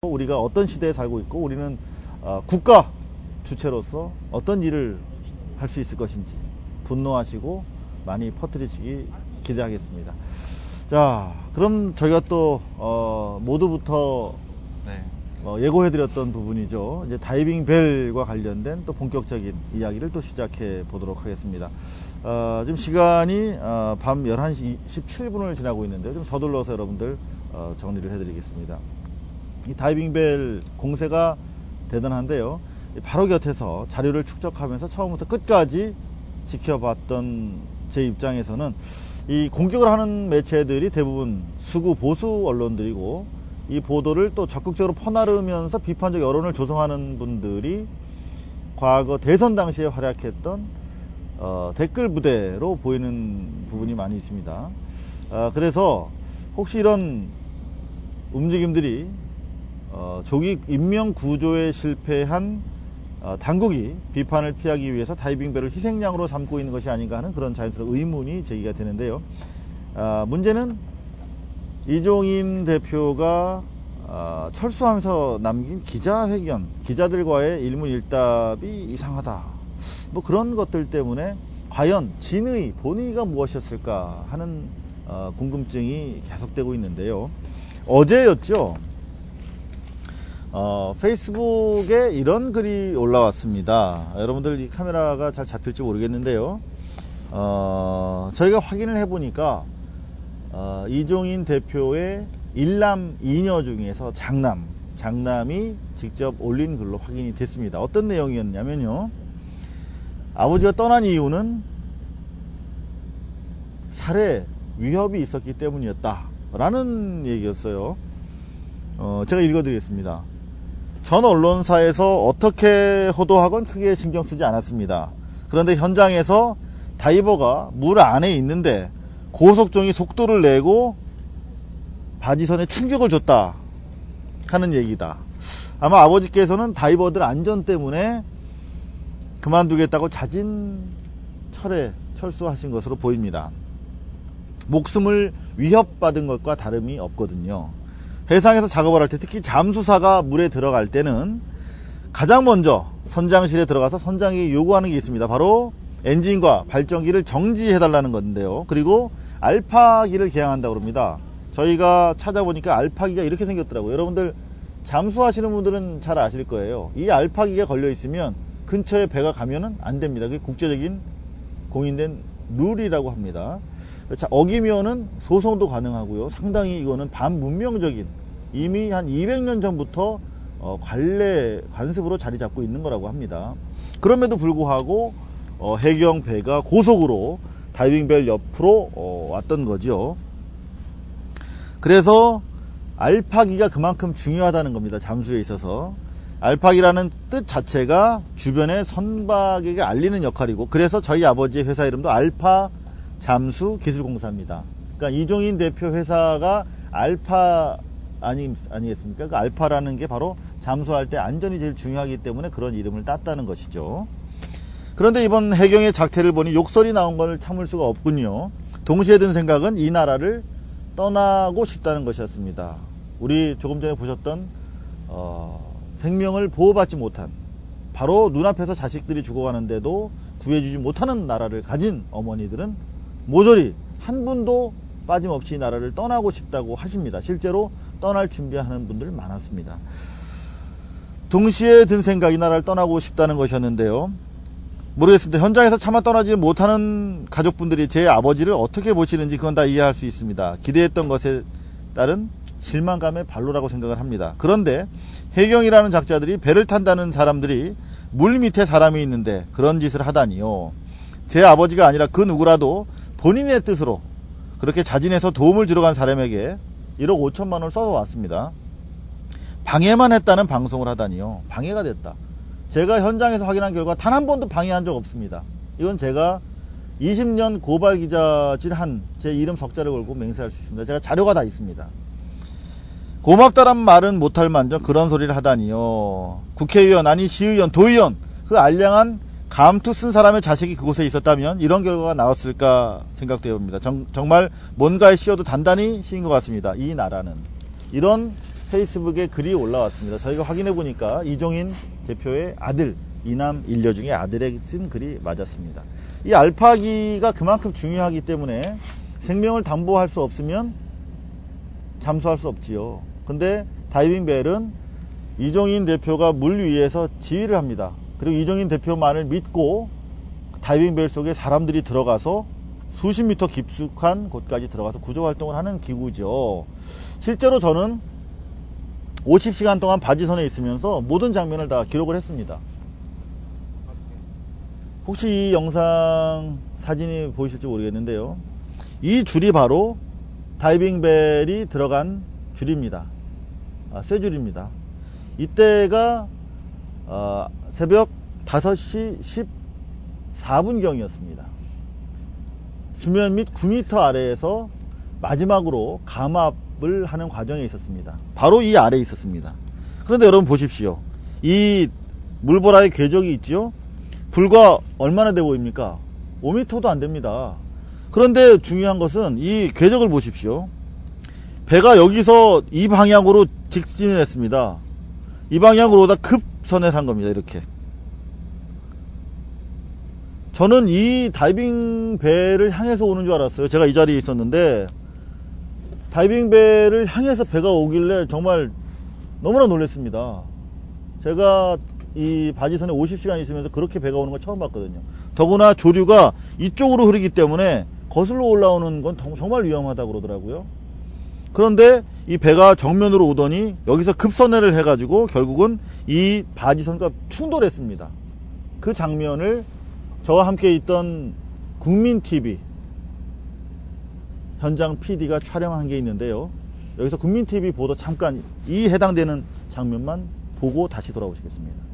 우리가 어떤 시대에 살고 있고 우리는 국가 주체로서 어떤 일을 할 수 있을 것인지 분노하시고 많이 퍼뜨리시기 기대하겠습니다. 자, 그럼 저희가 또 모두부터 예고해드렸던 부분이죠. 이제 다이빙 벨과 관련된 또 본격적인 이야기를 또 시작해 보도록 하겠습니다. 지금 시간이 밤 11시 17분을 지나고 있는데 좀 서둘러서 여러분들 정리를 해드리겠습니다. 이 다이빙 벨 공세가 대단한데요. 바로 곁에서 자료를 축적하면서 처음부터 끝까지 지켜봤던 제 입장에서는 이 공격을 하는 매체들이 대부분 수구 보수 언론들이고, 이 보도를 또 적극적으로 퍼나르면서 비판적 여론을 조성하는 분들이 과거 대선 당시에 활약했던 댓글 부대로 보이는 부분이 많이 있습니다. 그래서 혹시 이런 움직임들이 조기 인명 구조에 실패한 당국이 비판을 피하기 위해서 다이빙벨을 희생양으로 삼고 있는 것이 아닌가 하는 그런 자연스러운 의문이 제기가 되는데요. 문제는 이종인 대표가 철수하면서 남긴 기자회견, 기자들과의 일문일답이 이상하다, 뭐 그런 것들 때문에 과연 진의, 본의가 무엇이었을까 하는 궁금증이 계속되고 있는데요. 어제였죠. 페이스북에 이런 글이 올라왔습니다. 여러분들 이 카메라가 잘 잡힐지 모르겠는데요. 저희가 확인을 해보니까 이종인 대표의 일남 이녀 중에서 장남이 직접 올린 글로 확인이 됐습니다. 어떤 내용이었냐면요, 아버지가 떠난 이유는 살해 위협이 있었기 때문이었다 라는 얘기였어요. 제가 읽어드리겠습니다. 전 언론사에서 어떻게 호도하건 크게 신경 쓰지 않았습니다. 그런데 현장에서 다이버가 물 안에 있는데 고속종이 속도를 내고 바지선에 충격을 줬다 하는 얘기다. 아마 아버지께서는 다이버들 안전 때문에 그만두겠다고 자진 철수하신 것으로 보입니다. 목숨을 위협받은 것과 다름이 없거든요. 해상에서 작업을 할 때, 특히 잠수사가 물에 들어갈 때는 가장 먼저 선장실에 들어가서 선장이 요구하는 게 있습니다. 바로 엔진과 발전기를 정지해달라는 건데요. 그리고 알파기를 개항한다고 합니다. 저희가 찾아보니까 알파기가 이렇게 생겼더라고요. 여러분들 잠수하시는 분들은 잘 아실 거예요. 이 알파기가 걸려 있으면 근처에 배가 가면은 안 됩니다. 그게 국제적인 공인된 룰이라고 합니다. 자, 어기면은 소송도 가능하고요. 상당히 이거는 반문명적인, 이미 한 200년 전부터 관습으로 자리 잡고 있는 거라고 합니다. 그럼에도 불구하고 해경 배가 고속으로 다이빙벨 옆으로 왔던 거죠. 그래서 알파기가 그만큼 중요하다는 겁니다. 잠수에 있어서. 알파기라는 뜻 자체가 주변의 선박에게 알리는 역할이고, 그래서 저희 아버지의 회사 이름도 알파 잠수 기술공사입니다. 그러니까 이종인 대표 회사가 알파 아니겠습니까? 그 알파라는 게 바로 잠수할 때 안전이 제일 중요하기 때문에 그런 이름을 땄다는 것이죠. 그런데 이번 해경의 작태를 보니 욕설이 나온 걸 참을 수가 없군요. 동시에 든 생각은 이 나라를 떠나고 싶다는 것이었습니다. 우리 조금 전에 보셨던 생명을 보호받지 못한, 바로 눈앞에서 자식들이 죽어가는데도 구해주지 못하는 나라를 가진 어머니들은 모조리 한 분도 빠짐없이 이 나라를 떠나고 싶다고 하십니다. 실제로 떠날 준비하는 분들 많았습니다. 동시에 든 생각이 이 나라를 떠나고 싶다는 것이었는데요. 모르겠습니다. 현장에서 차마 떠나지 못하는 가족분들이 제 아버지를 어떻게 보시는지 그건 다 이해할 수 있습니다. 기대했던 것에 따른 실망감의 발로라고 생각을 합니다. 그런데 해경이라는 작자들이 배를 탄다는 사람들이 물 밑에 사람이 있는데 그런 짓을 하다니요. 제 아버지가 아니라 그 누구라도 본인의 뜻으로 그렇게 자진해서 도움을 주러 간 사람에게 1억 5천만 원을 써서 왔습니다. 방해만 했다는 방송을 하다니요. 방해가 됐다. 제가 현장에서 확인한 결과 단 한 번도 방해한 적 없습니다. 이건 제가 20년 고발 기자질 한 제 이름 석자를 걸고 맹세할 수 있습니다. 제가 자료가 다 있습니다. 고맙다란 말은 못할 만정 그런 소리를 하다니요. 국회의원, 아니 시의원, 도의원, 그 알량한 감투 쓴 사람의 자식이 그곳에 있었다면 이런 결과가 나왔을까 생각되어 봅니다. 정말 뭔가에 씌어도 단단히 씌인 것 같습니다. 이 나라는 이런 페이스북에 글이 올라왔습니다. 저희가 확인해 보니까 이종인 대표의 아들, 이남 일녀 중에 아들의 쓴 글이 맞았습니다. 이 알파기가 그만큼 중요하기 때문에 생명을 담보할 수 없으면 잠수할 수 없지요. 근데 다이빙벨은 이종인 대표가 물 위에서 지휘를 합니다. 그리고 이종인 대표만을 믿고 다이빙벨 속에 사람들이 들어가서 수십 미터 깊숙한 곳까지 들어가서 구조활동을 하는 기구죠. 실제로 저는 50시간 동안 바지선에 있으면서 모든 장면을 다 기록을 했습니다. 혹시 이 영상 사진이 보이실지 모르겠는데요. 이 줄이 바로 다이빙벨이 들어간 줄입니다. 쇠줄입니다. 이때가 새벽 5시 14분경이었습니다. 수면 및 9m 아래에서 마지막으로 감압을 하는 과정에 있었습니다. 바로 이 아래에 있었습니다. 그런데 여러분 보십시오. 이 물보라의 궤적이 있지요? 불과 얼마나 돼 보입니까? 5m도 안 됩니다. 그런데 중요한 것은 이 궤적을 보십시오. 배가 여기서 이 방향으로 직진을 했습니다. 이 방향으로 오다 급선회를 한 겁니다. 이렇게. 저는 이 다이빙 배를 향해서 오는 줄 알았어요. 제가 이 자리에 있었는데 다이빙 배를 향해서 배가 오길래 정말 너무나 놀랐습니다. 제가 이 바지선에 50시간 있으면서 그렇게 배가 오는 걸 처음 봤거든요. 더구나 조류가 이쪽으로 흐르기 때문에 거슬러 올라오는 건 정말 위험하다고 그러더라고요. 그런데 이 배가 정면으로 오더니 여기서 급선회를 해가지고 결국은 이 바지선과 충돌했습니다. 그 장면을 저와 함께 있던 국민TV 현장 PD가 촬영한 게 있는데요. 여기서 국민TV 보도 잠깐 이 해당되는 장면만 보고 다시 돌아오시겠습니다.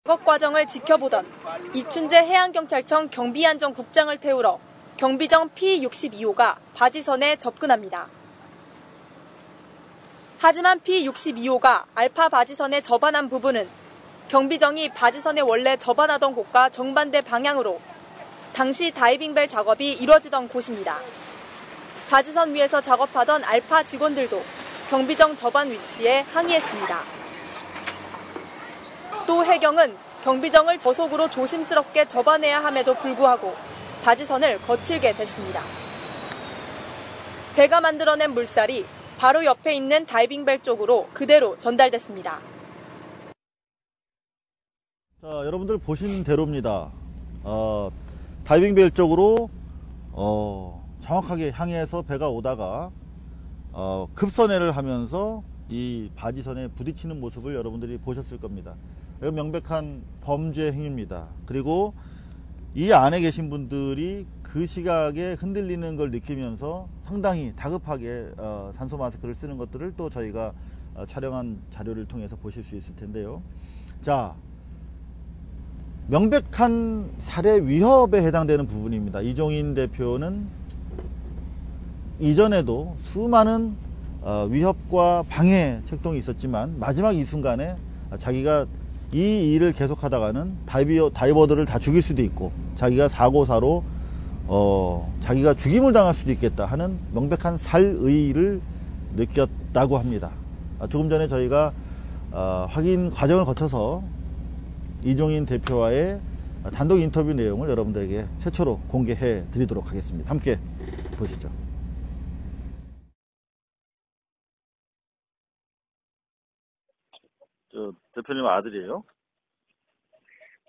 작업 과정을 지켜보던 이춘재 해양경찰청 경비안전국장을 태우러 경비정 P-62호가 바지선에 접근합니다. 하지만 P-62호가 알파 바지선에 접안한 부분은 경비정이 바지선에 원래 접안하던 곳과 정반대 방향으로 당시 다이빙벨 작업이 이뤄지던 곳입니다. 바지선 위에서 작업하던 알파 직원들도 경비정 접안 위치에 항의했습니다. 또 해경은 경비정을 저속으로 조심스럽게 접안해야 함에도 불구하고 바지선을 거칠게 됐습니다. 배가 만들어낸 물살이 바로 옆에 있는 다이빙벨 쪽으로 그대로 전달됐습니다. 자, 여러분들 보신 대로입니다. 다이빙벨 쪽으로 정확하게 향해서 배가 오다가 급선회를 하면서 이 바지선에 부딪히는 모습을 여러분들이 보셨을 겁니다. 이건 명백한 범죄 행위입니다. 그리고 이 안에 계신 분들이 그 시각에 흔들리는 걸 느끼면서 상당히 다급하게 산소 마스크를 쓰는 것들을 또 저희가 촬영한 자료를 통해서 보실 수 있을 텐데요. 자, 명백한 살해 위협에 해당되는 부분입니다. 이종인 대표는 이전에도 수많은 위협과 방해 책동이 있었지만 마지막 이 순간에 자기가 이 일을 계속하다가는 다이버들을 다 죽일 수도 있고 자기가 사고사로 자기가 죽임을 당할 수도 있겠다 하는 명백한 살의를 느꼈다고 합니다. 조금 전에 저희가 확인 과정을 거쳐서 이종인 대표와의 단독 인터뷰 내용을 여러분들에게 최초로 공개해 드리도록 하겠습니다. 함께 보시죠. 저 대표님 아들이에요?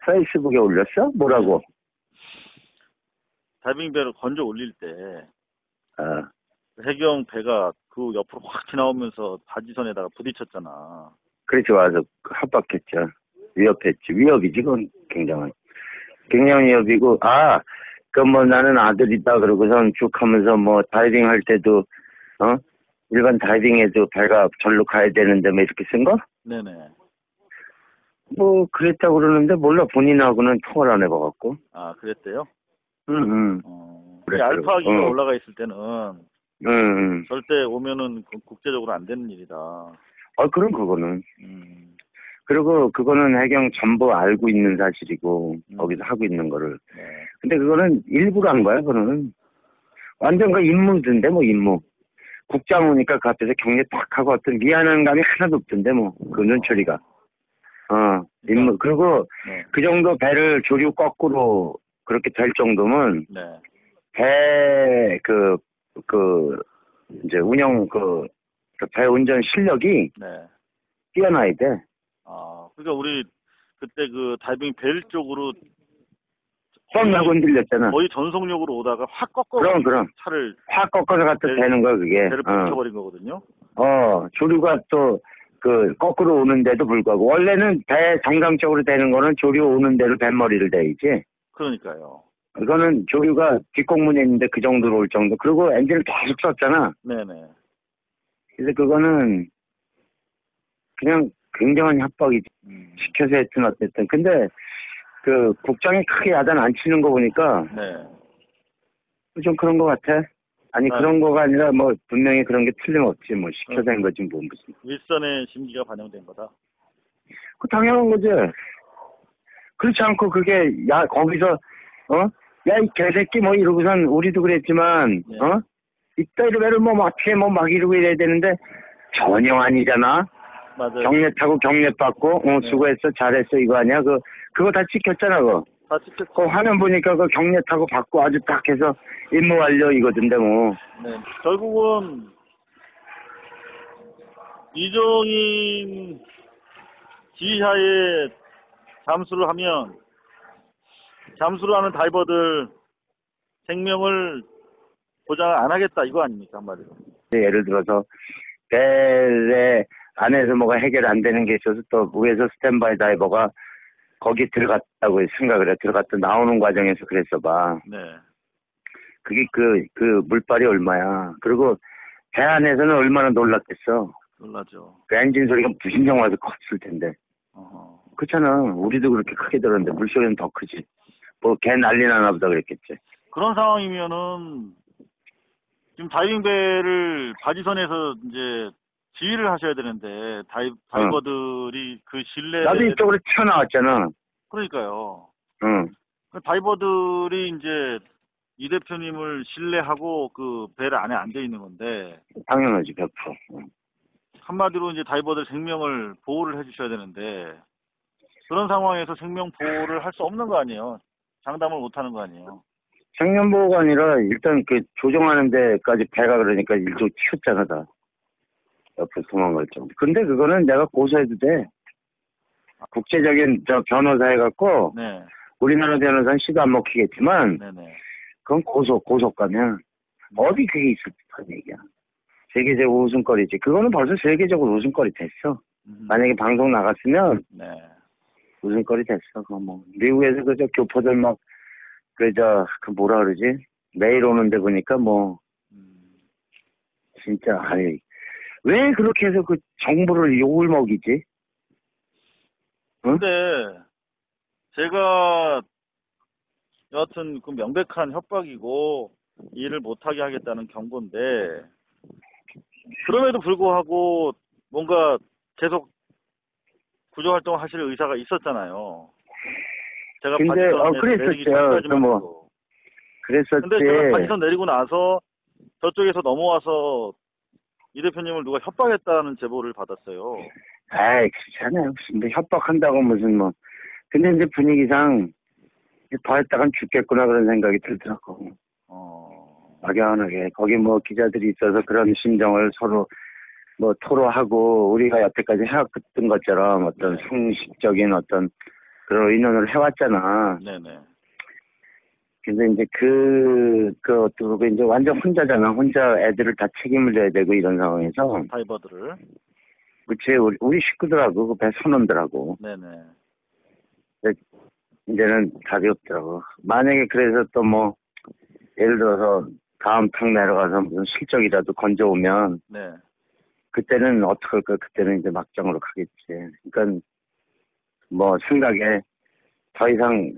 페이스북에 올렸어? 뭐라고? 다이빙배를 건져 올릴 때 해경 배가 그 옆으로 확 지나오면서 바지선에다가 부딪혔잖아. 그렇지, 와서 합박했죠. 위협했지. 위협이지, 그건 굉장한 위협이고, 나는 아들이다 그러고선 쭉 하면서 뭐 다이빙 할 때도 일반 다이빙에도 배가 절로 가야 되는데 뭐 이렇게 쓴 거? 네네. 뭐 그랬다고 그러는데 몰라, 본인하고는 통화를 안 해봐갖고. 아, 그랬대요? 응. 알파기가 올라가 있을 때는 절대 오면은 국제적으로 안 되는 일이다. 그럼 그거는. 그리고 그거는 해경 전부 알고 있는 사실이고 거기서 하고 있는 거를. 네. 근데 그거는 일부러 한 거야, 그거는. 완전 그 임무던데, 뭐, 임무. 국장 오니까 그 앞에서 격려 딱 하고 어떤 미안한 감이 하나도 없던데, 뭐, 그 눈초리가. 임무. 그리고 네. 그 정도 배를 조류 거꾸로 그렇게 될 정도면, 네. 배, 이제 운영, 배 운전 실력이 네. 뛰어나야 돼. 그러니까 우리 그때 그 다이빙 벨 쪽으로 뻔하고 흔들렸잖아. 거의 전속력으로 오다가 확 꺾어 그럼. 차를 확 꺾어서 갖다 대는 거야, 그게. 배를 붙여버린 거거든요. 조류가 또, 거꾸로 오는데도 불구하고. 원래는 배 정상적으로 되는 거는 조류 오는 대로 뱃머리를 대야지. 그러니까요. 이거는 조류가 뒷공문에 있는데 그 정도로 올 정도. 그리고 엔진을 계속 썼잖아. 네네. 그래서 그거는 그냥 굉장한 협박이지. 시켜서 했든 어쨌든. 근데 그 국장이 크게 야단 안 치는 거 보니까 네. 좀 그런 거 같아. 아니 그런 거가 아니라 뭐 분명히 그런 게 틀림없지. 뭐 시켜서 한 거지 뭐 무슨. 윌선의 심기가 반영된 거다. 그 당연한 거지. 그렇지 않고 그게 거기서 야 이 개새끼 뭐 이러고선 우리도 그랬지만 네. 이따 이러면은 뭐 앞에 뭐 막 이러고 이래야 되는데 전혀 아니잖아. 맞아요. 격려 타고 격려 받고 네. 수고했어 잘했어 이거 아니야 그거 다 찍혔잖아 그거. 다 찍혔죠. 그 화면 보니까 그 격려 타고 받고 아주 딱 해서 임무 완료 이거던데 뭐. 네. 결국은 이종인 지휘하에 잠수를 하는 다이버들 생명을 보장 안 하겠다 이거 아닙니까 한마디로. 예를 들어서 배 안에서 뭐가 해결 안 되는 게 있어서 또 위에서 스탠바이 다이버가 거기 들어갔다고 생각을 해. 들어갔다 나오는 과정에서 그랬어 봐. 네. 그게 그 물발이 얼마야. 그리고 배 안에서는 얼마나 놀랐겠어. 놀라죠. 그 엔진 소리가 무심장 와서 컸을 텐데. 그렇잖아. 우리도 그렇게 크게 들었는데 물소리는 더 크지. 뭐 개 난리 나나 보다 그랬겠지. 그런 상황이면은 지금 다이빙배를 바지선에서 이제 지휘를 하셔야 되는데 다이버들이 그 신뢰 나도 이쪽으로 튀어나왔잖아. 그러니까요. 응. 다이버들이 이제 이 대표님을 신뢰하고 그 배를 안에 앉아 있는 건데 당연하지 100%. 응. 한마디로 이제 다이버들 생명을 보호를 해주셔야 되는데 그런 상황에서 생명 보호를 할 수 없는 거 아니에요. 장담을 못 하는 거 아니에요. 생명보호가 아니라 일단 그 조정하는 데까지 배가 그러니까 일종 튀었잖아 다. 옆에 도망갈 정도. 근데 그거는 내가 고소해도 돼. 국제적인 변호사 해갖고 네. 우리나라 변호사는 시도 안 먹히겠지만 네네. 그건 고소가면 어디 그게 있을 듯한 얘기야. 세계적으로 웃음거리지. 그거는 벌써 세계적으로 웃음거리 됐어. 만약에 방송 나갔으면 네. 웃음거리 됐어. 그거 뭐 미국에서 그저 교포들 막 그 뭐라 그러지? 매일 오는데 보니까 뭐 진짜 아니 왜 그렇게 해서 그 정부를 욕을 먹이지? 응? 근데 제가 여하튼 그 명백한 협박이고 일을 못하게 하겠다는 경고인데 그럼에도 불구하고 뭔가 계속 구조활동을 하실 의사가 있었잖아요. 제가 근데 바지선 내리기 전까지만 뭐 해도. 그랬었지. 근데 제가 바지선 내리고 나서 저쪽에서 넘어와서 이 대표님을 누가 협박했다는 제보를 받았어요. 아이 그렇잖아요. 근데 협박한다고 무슨 뭐. 근데 이제 분위기상 더 했다간 죽겠구나 그런 생각이 들더라고. 막연하게 거기 뭐 기자들이 있어서 그런 심정을 서로 뭐 토로하고 우리가 여태까지 해왔던 것처럼 어떤 상식적인 어떤 그런 의논을 해왔잖아. 네네. 근데 이제 그것도 이제 완전 혼자잖아. 혼자 애들을 다 책임을 져야 되고 이런 상황에서. 다이버들을. 그치, 우리 식구들하고, 그 배 선원들하고. 네네. 이제는 답이 없더라고. 만약에 그래서 또 뭐, 예를 들어서 다음 탕 내려가서 무슨 실적이라도 건져오면. 네. 그때는 어떡할까? 그때는 이제 막장으로 가겠지. 그러니까, 뭐, 생각에 더 이상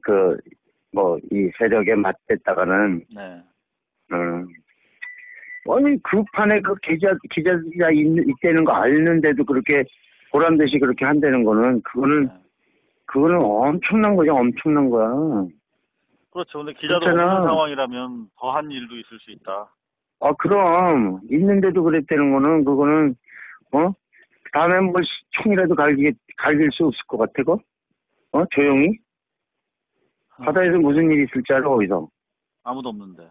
이 세력에 맞댔다가는. 네. 아니, 그 판에 그 기자가 있다는 거 알는데도 그렇게 보란 듯이 그렇게 한다는 거는, 그거는 엄청난 거죠, 엄청난 거야. 그렇죠. 근데 기자도 그렇잖아. 없는 상황이라면 더한 일도 있을 수 있다. 그럼 있는데도 그랬다는 거는 그거는 다음에 뭐 총이라도 갈길 수 없을 것 같아, 그거? 조용히? 바다에서 무슨 일이 있을 줄 알아, 거기서? 아무도 없는데.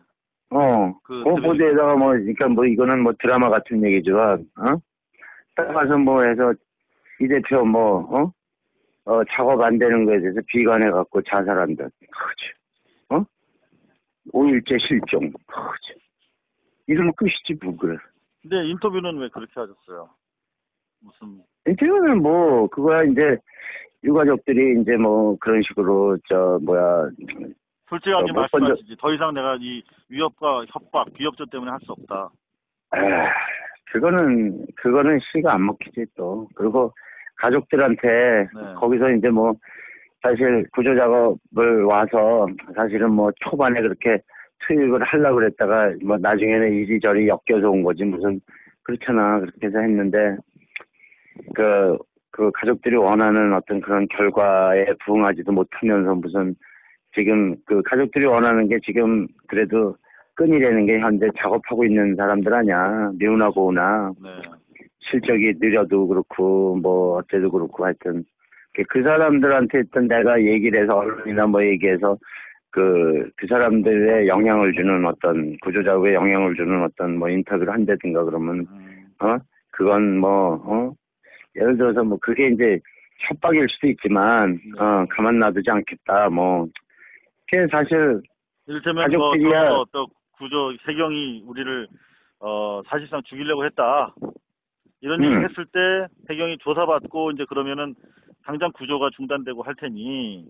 그 보도에다가 그러니까 이거는 드라마 같은 얘기지만, 딱 가서 해서, 이 대표 작업 안 되는 거에 대해서 비관해갖고 자살한다. 그치. 5일째 실종. 그치. 이러면 끝이지, 뭐, 그래. 근데 인터뷰는 왜 그렇게 하셨어요? 무슨. 인터뷰는 그거야, 이제, 유가족들이 이제 그런 식으로, 솔직하게 말씀하시지. 더 이상 내가 이 위협과 협박, 비협조 때문에 할 수 없다. 그거는 씨가 안 먹히지, 또. 그리고 가족들한테, 네. 거기서 이제 사실 구조 작업을 와서, 사실은 초반에 그렇게 투입을 하려고 그랬다가, 나중에는 이리저리 엮여서 온 거지, 무슨, 그렇잖아. 그렇게 해서 했는데, 그 가족들이 원하는 어떤 그런 결과에 부응하지도 못하면서 무슨, 지금 그 가족들이 원하는 게 지금 그래도 끈이라는 게 현재 작업하고 있는 사람들 아니야. 미운하고나 네. 실적이 느려도 그렇고 어째도 그렇고 하여튼 그 사람들한테 일단 내가 얘기를 해서 언론이나 얘기해서 그 사람들의 영향을 주는 어떤 구조작업에 영향을 주는 어떤 인터뷰를 한다든가 그러면 그건 예를 들어서 그게 이제 협박일 수도 있지만 가만 놔두지 않겠다 그게 사실 이를테면 가족들이야 어떤 구조 해경이 우리를 사실상 죽이려고 했다 이런 얘기 했을 때 해경이 조사받고 이제 그러면은 당장 구조가 중단되고 할 테니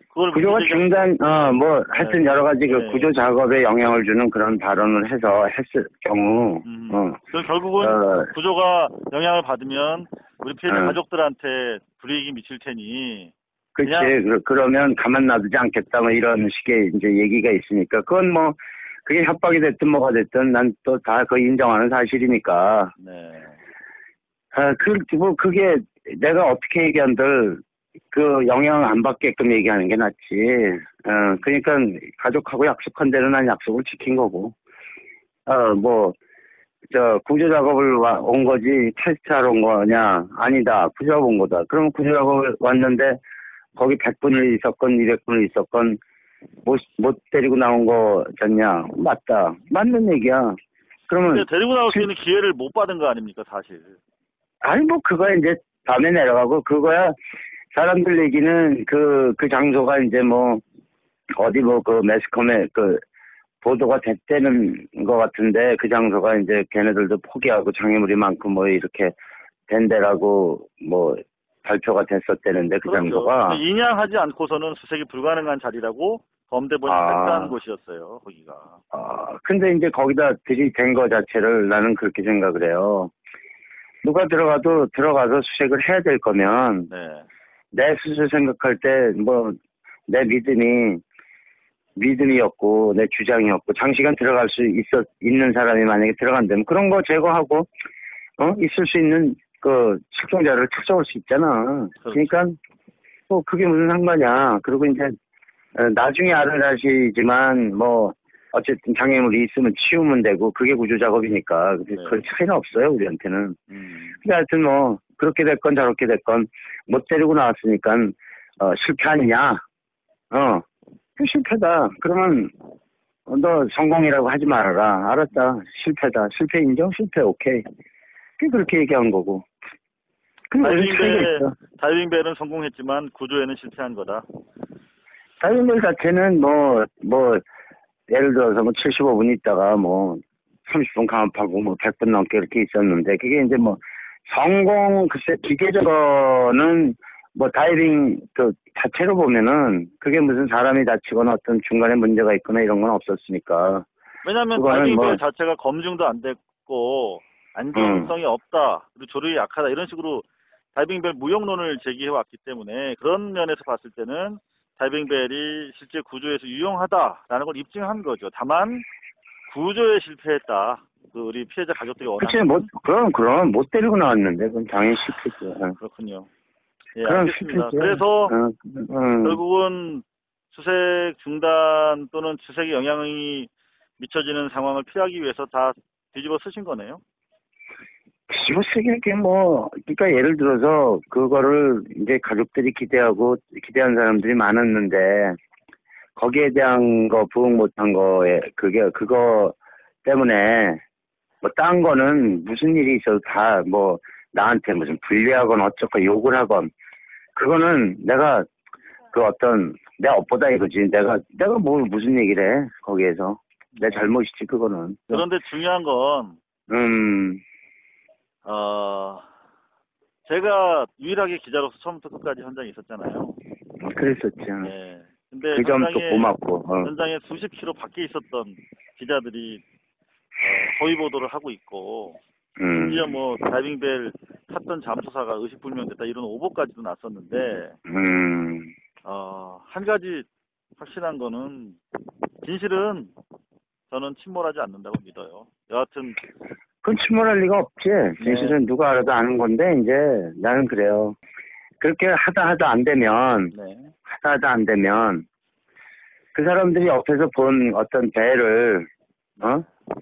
그걸 구조가 중단 하여튼 네. 여러 가지 그 네. 구조 작업에 영향을 주는 그런 발언을 해서 했을 경우 그럼 결국은 구조가 영향을 받으면 우리 피해자 가족들한테 불이익이 미칠 테니 그치. 그러면 가만 놔두지 않겠다, 이런 식의 이제 얘기가 있으니까. 그건 그게 협박이 됐든 뭐가 됐든 난 또 다 그거 인정하는 사실이니까. 네. 그게 내가 어떻게 얘기한들 그 영향 안 받게끔 얘기하는 게 낫지. 그러니까 가족하고 약속한 대로 난 약속을 지킨 거고. 구조 작업을 온 거지 테스트하러 온 거냐? 아니다. 구조 작업 온 거다. 그러면 구조 작업을 왔는데 거기 100분을 있었건 200분을 있었건 못 데리고 나온 거잖냐? 맞다. 맞는 얘기야. 그러면 데리고 나올 수 있는 기회를 못 받은 거 아닙니까, 사실? 아니 그거야 이제 밤에 내려가고 그거야 사람들 얘기는 그 장소가 이제 어디 그 매스컴에 보도가 됐다는 것 같은데 그 장소가 이제 걔네들도 포기하고 장애물이 많고 이렇게 된 데라고 발표가 됐었다는데 그 그렇죠. 장소가 인양하지 않고서는 수색이 불가능한 자리라고 범대본이 설득한 곳이었어요. 거기가. 근데 이제 거기다 들이댄 거 자체를 나는 그렇게 생각을 해요. 누가 들어가서 수색을 해야 될 거면 네. 내 스스로 생각할 때 내 믿음이었고 내 주장이었고 장시간 들어갈 수 있는 사람이 만약에 들어간다면 그런 거 제거하고 있을 수 있는 그 실종자를 찾아올 수 있잖아. 그러니까 그게 무슨 상관이야. 그리고 이제 나중에 알아가시지만 어쨌든 장애물이 있으면 치우면 되고 그게 구조 작업이니까 그 차이는 없어요 우리한테는. 근데 하여튼 그렇게 됐건 저렇게 됐건 못 데리고 나왔으니까 실패 아니냐? 실패다. 그러면 너 성공이라고 하지 말아라. 알았다. 실패다. 실패 인정? 실패 오케이. 그렇게 얘기한 거고. 다이빙벨은 성공했지만 구조에는 실패한 거다. 다이빙벨 자체는 예를 들어서 75분 있다가 30분 감압하고 100분 넘게 이렇게 있었는데 그게 이제 성공 글쎄 기계적으로는 다이빙 자체로 보면은 그게 무슨 사람이 다치거나 어떤 중간에 문제가 있거나 이런 건 없었으니까. 왜냐하면 다이빙벨 자체가 검증도 안 됐고 안전성이 없다 그리고 조류가 약하다 이런 식으로 다이빙벨 무용론을 제기해 왔기 때문에 그런 면에서 봤을 때는 다이빙벨이 실제 구조에서 유용하다라는 걸 입증한 거죠. 다만 구조에 실패했다. 우리 피해자 가족들이 원하는. 그치, 그럼 못 데리고 나왔는데 그건 당연히 실패죠. 그렇군요. 예, 알겠습니다. 그래서 결국은 수색 중단 또는 수색에 영향이 미쳐지는 상황을 피하기 위해서 다 뒤집어 쓰신 거네요. 뒤집어 쓰기는 그러니까 예를 들어서 그거를 이제 가족들이 기대한 사람들이 많았는데 거기에 대한 거 부응 못한 거에 그거 때문에 뭐 딴 거는 무슨 일이 있어도 다 뭐 나한테 무슨 불리하건 어쩌고 욕을 하건 그거는 내가 내 업보다 이거지. 내가 뭐 무슨 얘기를 해 거기에서 내 잘못이지 그거는. 그런데 중요한 건 제가 유일하게 기자로서 처음부터 끝까지 현장에 있었잖아요. 그랬었죠. 네. 근데 그 점도 고맙고. 현장에 수십 킬로 밖에 있었던 기자들이 허위 보도를 하고 있고 심지어 뭐 다이빙벨 탔던 잠수사가 의식불명됐다 이런 오보까지도 났었는데 한 가지 확실한 거는 진실은 저는 침몰하지 않는다고 믿어요. 여하튼 그건 침몰할 리가 없지. 진실은 네. 누가 알아도 아는 건데 이제 나는 그래요. 그렇게 하다 안 되면 그 사람들이 옆에서 본 어떤 배를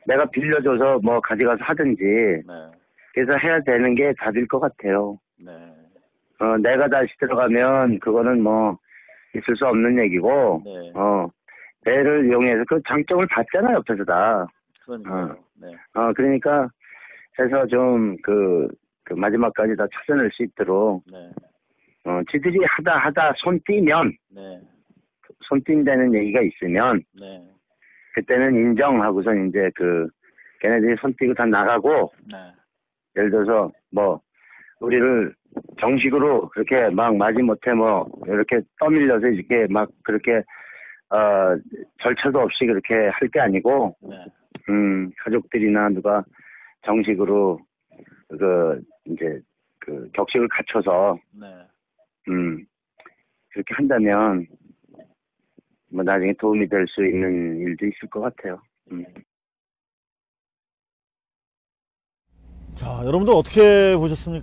내가 빌려줘서 뭐 가져가서 하든지 그래서 해야 되는 게 답일 것 같아요. 내가 다시 들어가면 그거는 뭐 있을 수 없는 얘기고 배를 이용해서 그 장점을 봤잖아 옆에서 다. 그러니까 해서 좀 그 마지막까지 다 찾아낼 수 있도록 지들이 하다 손 띄면 손 띈다는 얘기가 있으면 그때는 인정하고선 이제 걔네들이 손 띄고 다 나가고 예를 들어서 뭐 우리를 정식으로 그렇게 막 마지못해 뭐 이렇게 떠밀려서 이렇게 막 그렇게 절차도 없이 그렇게 할 게 아니고 가족들이나 누가 정식으로 이제 격식을 갖춰서 그렇게 한다면 뭐 나중에 도움이 될 수 있는 일도 있을 것 같아요. 자, 여러분들 어떻게 보셨습니까?